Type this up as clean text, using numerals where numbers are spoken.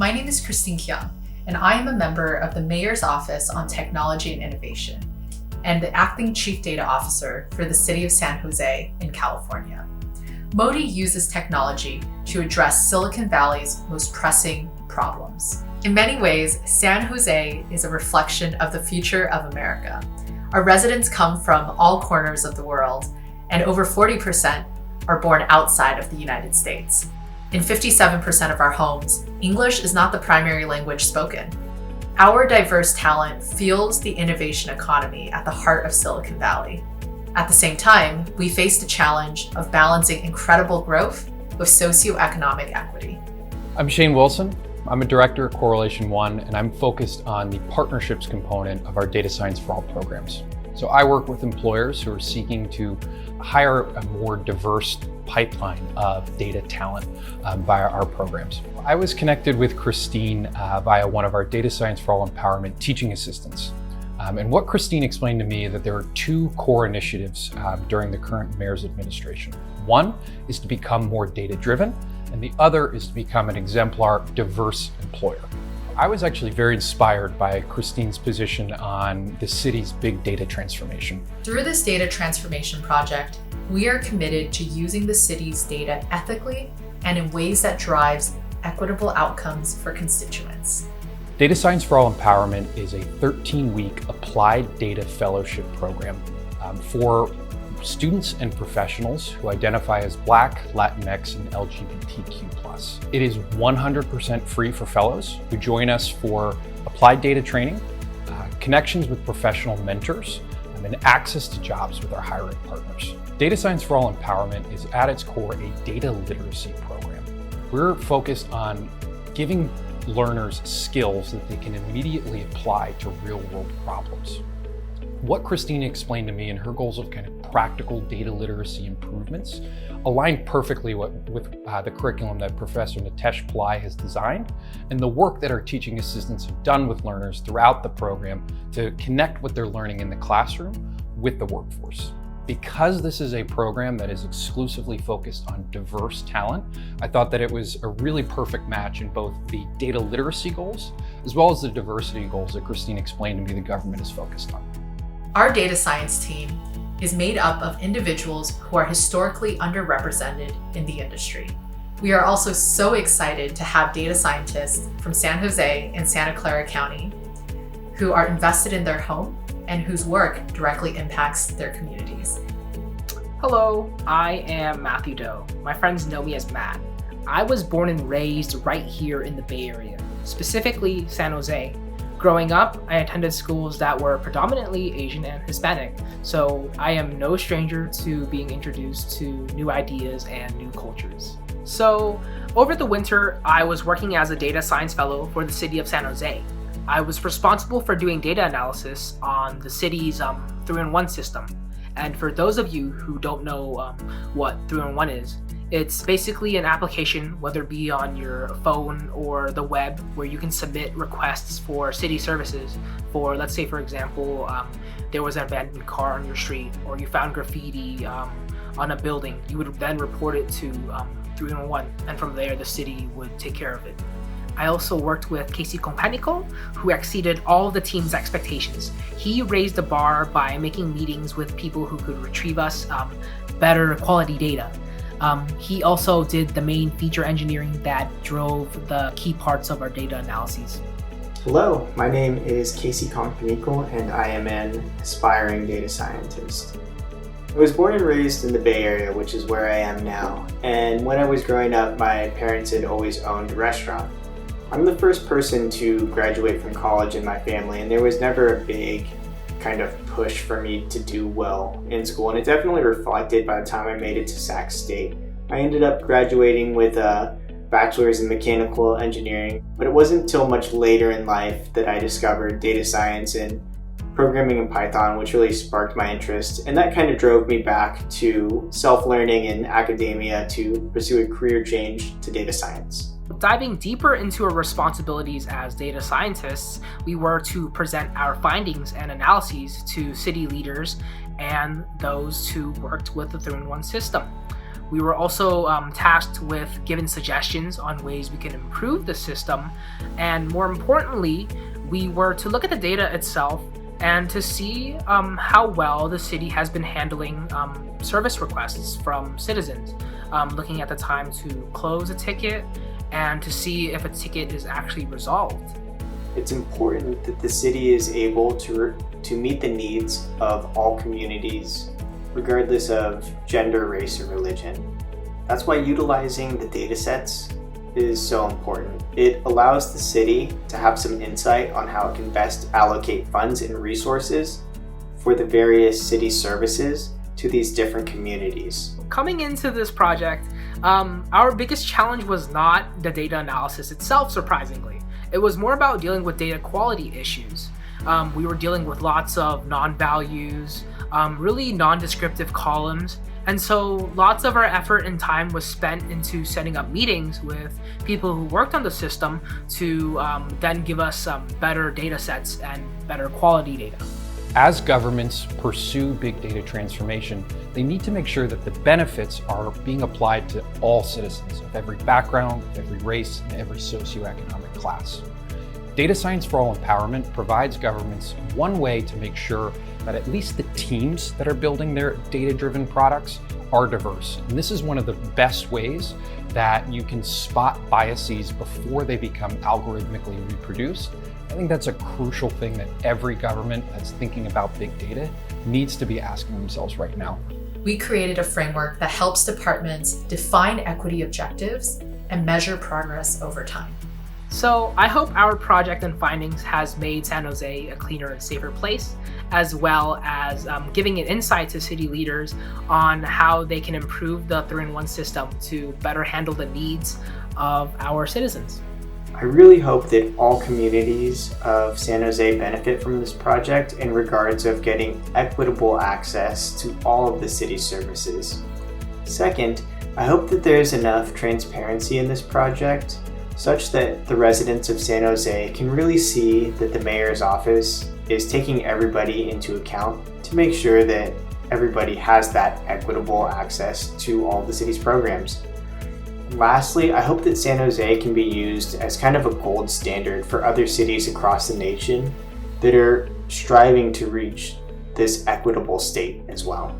my name is Christine Keung, and I am a member of the Mayor's Office on Technology and Innovation and the Acting Chief Data Officer for the City of San Jose in California. MOTI uses technology to address Silicon Valley's most pressing problems. In many ways, San Jose is a reflection of the future of America. Our residents come from all corners of the world, and over 40% are born outside of the United States. In 57% of our homes, English is not the primary language spoken. Our diverse talent fuels the innovation economy at the heart of Silicon Valley. At the same time, we face the challenge of balancing incredible growth with socioeconomic equity. I'm Shane Wilson. I'm a director at Correlation One, and I'm focused on the partnerships component of our Data Science for All programs. So I work with employers who are seeking to hire a more diverse pipeline of data talent via our programs. I was connected with Christine via one of our Data Science for All Empowerment teaching assistants. And what Christine explained to me that there are two core initiatives during the current mayor's administration. One is to become more data-driven, and the other is to become an exemplar, diverse employer. I was actually very inspired by Christine's position on the city's big data transformation. Through this data transformation project, we are committed to using the city's data ethically and in ways that drives equitable outcomes for constituents. Data Science for All Empowerment is a 13-week applied data fellowship program for students and professionals who identify as Black, Latinx, and LGBTQ+. It is 100% free for fellows who join us for applied data training, connections with professional mentors, and access to jobs with our hiring partners. Data Science for All Empowerment is at its core a data literacy program. We're focused on giving learners skills that they can immediately apply to real-world problems. What Christine explained to me and her goals of kind of practical data literacy improvements aligned perfectly with the curriculum that Professor Nitesh Pillai has designed and the work that our teaching assistants have done with learners throughout the program to connect what they're learning in the classroom with the workforce. Because this is a program that is exclusively focused on diverse talent, I thought that it was a really perfect match in both the data literacy goals as well as the diversity goals that Christine explained to me the government is focused on. Our data science team is made up of individuals who are historically underrepresented in the industry. We are also so excited to have data scientists from San Jose and Santa Clara County who are invested in their home and whose work directly impacts their communities. Hello, I am Matthew Doe. My friends know me as Matt. I was born and raised right here in the Bay Area, specifically San Jose. Growing up, I attended schools that were predominantly Asian and Hispanic, so I am no stranger to being introduced to new ideas and new cultures. So, over the winter, I was working as a data science fellow for the city of San Jose. I was responsible for doing data analysis on the city's 3-in-1 system. And for those of you who don't know what 3-in-1 is, it's basically an application, whether it be on your phone or the web, where you can submit requests for city services for, let's say, for example, there was an abandoned car on your street or you found graffiti on a building. You would then report it to 3-in-1, and from there the city would take care of it. I also worked with Companieckul, who exceeded all the team's expectations. He raised the bar by making meetings with people who could retrieve us better quality data. He also did the main feature engineering that drove the key parts of our data analyses. Hello, my name is Kongpanickul, and I am an aspiring data scientist. I was born and raised in the Bay Area, which is where I am now, and when I was growing up, my parents had always owned a restaurant. I'm the first person to graduate from college in my family, and there was never a big kind of push for me to do well in school, and it definitely reflected by the time I made it to Sac State. I ended up graduating with a bachelor's in mechanical engineering, but it wasn't until much later in life that I discovered data science and programming in Python, which really sparked my interest, and that kind of drove me back to self-learning in academia to pursue a career change to data science. Diving deeper into our responsibilities as data scientists, we were to present our findings and analyses to city leaders and those who worked with the 3-in-1 system. We were also tasked with giving suggestions on ways we can improve the system, and more importantly, we were to look at the data itself and to see how well the city has been handling service requests from citizens, looking at the time to close a ticket and to see if a ticket is actually resolved. It's important that the city is able to meet the needs of all communities, regardless of gender, race, or religion. That's why utilizing the data sets is so important. It allows the city to have some insight on how it can best allocate funds and resources for the various city services to these different communities. Coming into this project, our biggest challenge was not the data analysis itself, surprisingly. It was more about dealing with data quality issues. We were dealing with lots of non-values, really non-descriptive columns, and so lots of our effort and time was spent into setting up meetings with people who worked on the system to then give us better data sets and better quality data. As governments pursue big data transformation, they need to make sure that the benefits are being applied to all citizens of every background, every race, and every socioeconomic class. Data Science for All Empowerment provides governments one way to make sure that at least the teams that are building their data-driven products are diverse. And this is one of the best ways that you can spot biases before they become algorithmically reproduced. I think that's a crucial thing that every government that's thinking about big data needs to be asking themselves right now. We created a framework that helps departments define equity objectives and measure progress over time. So I hope our project and findings has made San Jose a cleaner and safer place, as well as giving an insight to city leaders on how they can improve the 3-in-1 system to better handle the needs of our citizens. I really hope that all communities of San Jose benefit from this project in regards of getting equitable access to all of the city's services. Second, I hope that there's enough transparency in this project such that the residents of San Jose can really see that the mayor's office is taking everybody into account to make sure that everybody has that equitable access to all the city's programs. Lastly, I hope that San Jose can be used as kind of a gold standard for other cities across the nation that are striving to reach this equitable state as well.